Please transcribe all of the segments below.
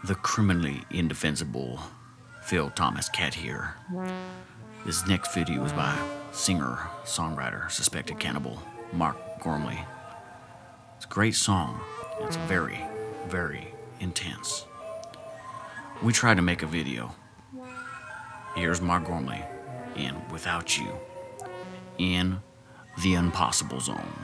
The criminally indefensible Phil Thomas Cat here. This next video is by singer, songwriter, suspected cannibal Mark Gormley. It's a great song. It's very, very intense. We tried to make a video. Here's Mark Gormley in Without You in the Impossible Zone.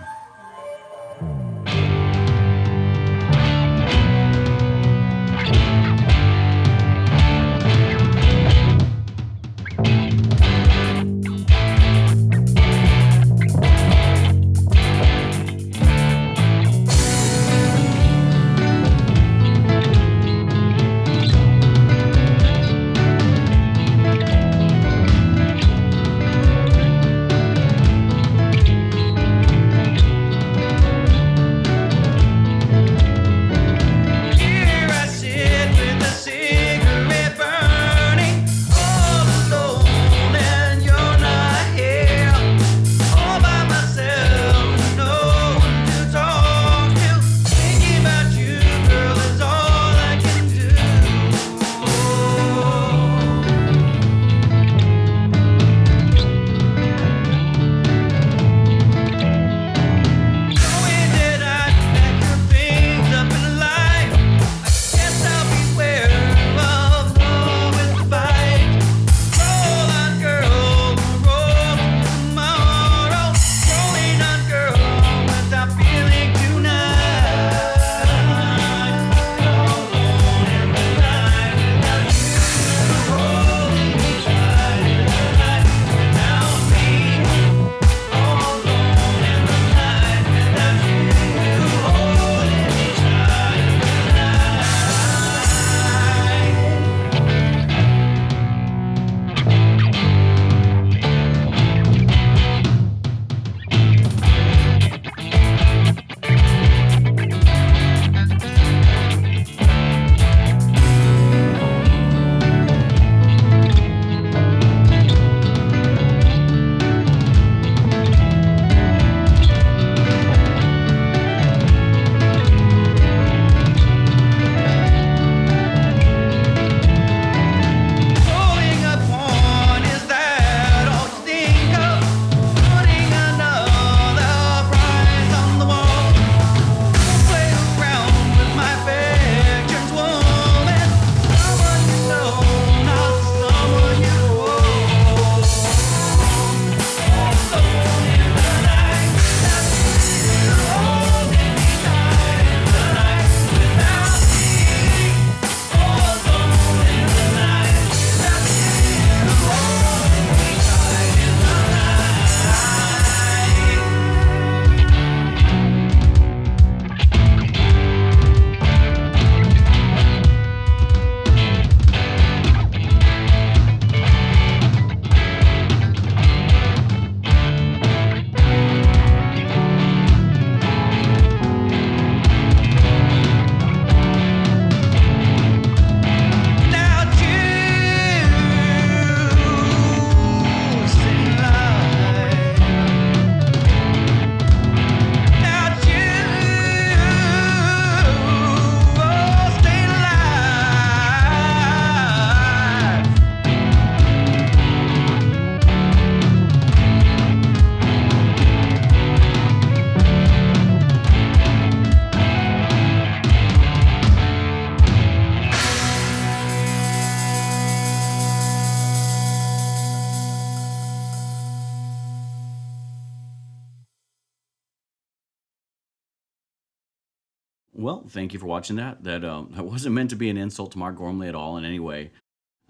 Well, thank you for watching that. That wasn't meant to be an insult to Mark Gormley at all in any way.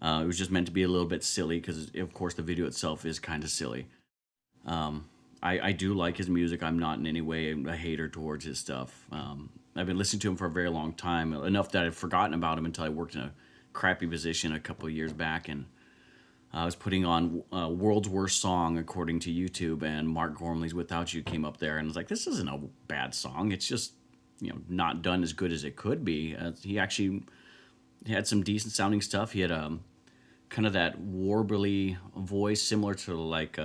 It was just meant to be a little bit silly because, of course, the video itself is kind of silly. I do like his music. I'm not in any way a hater towards his stuff. I've been listening to him for a very long time, enough that I've forgotten about him until I worked in a crappy position a couple of years back, and I was putting on World's Worst Song according to YouTube, and Mark Gormley's Without You came up there, and I was like, this isn't a bad song. It's just, not done as good as it could be. He actually had some decent sounding stuff. He had kind of that warbly voice, similar to like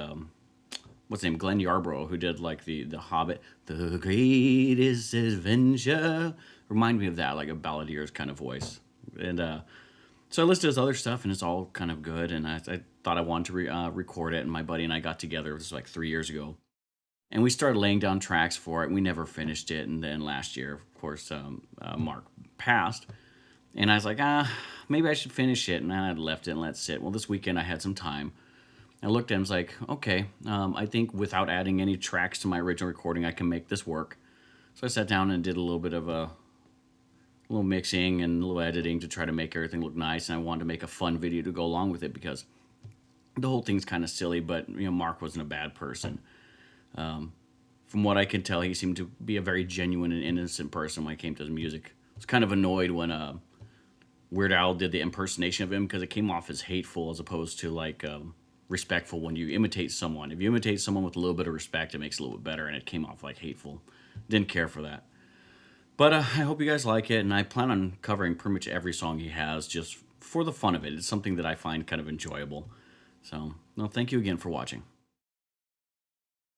what's his name, Glenn Yarbrough, who did like the Hobbit, the greatest adventure. Remind me of that, like a balladier's kind of voice. And so I listed his other stuff, and it's all kind of good. And I thought I wanted to record it, and my buddy and I got together. It was like 3 years ago, and we started laying down tracks for it. And we never finished it, and then last year, of course, Mark passed, and I was like, maybe I should finish it, and I left it and let it sit. Well, this weekend I had some time. I looked at it and was like, okay, I think without adding any tracks to my original recording, I can make this work. So I sat down and did a little bit of a little mixing and a little editing to try to make everything look nice. And I wanted to make a fun video to go along with it because the whole thing's kind of silly. But Mark wasn't a bad person. From what I can tell, he seemed to be a very genuine and innocent person when it came to his music. I was kind of annoyed when Weird Al did the impersonation of him because it came off as hateful as opposed to like respectful. When you imitate someone, if you imitate someone with a little bit of respect, it makes it a little bit better. And it came off like hateful. Didn't care for that. But I hope you guys like it, and I plan on covering pretty much every song he has just for the fun of it. It's something that I find kind of enjoyable. So, no, thank you again for watching.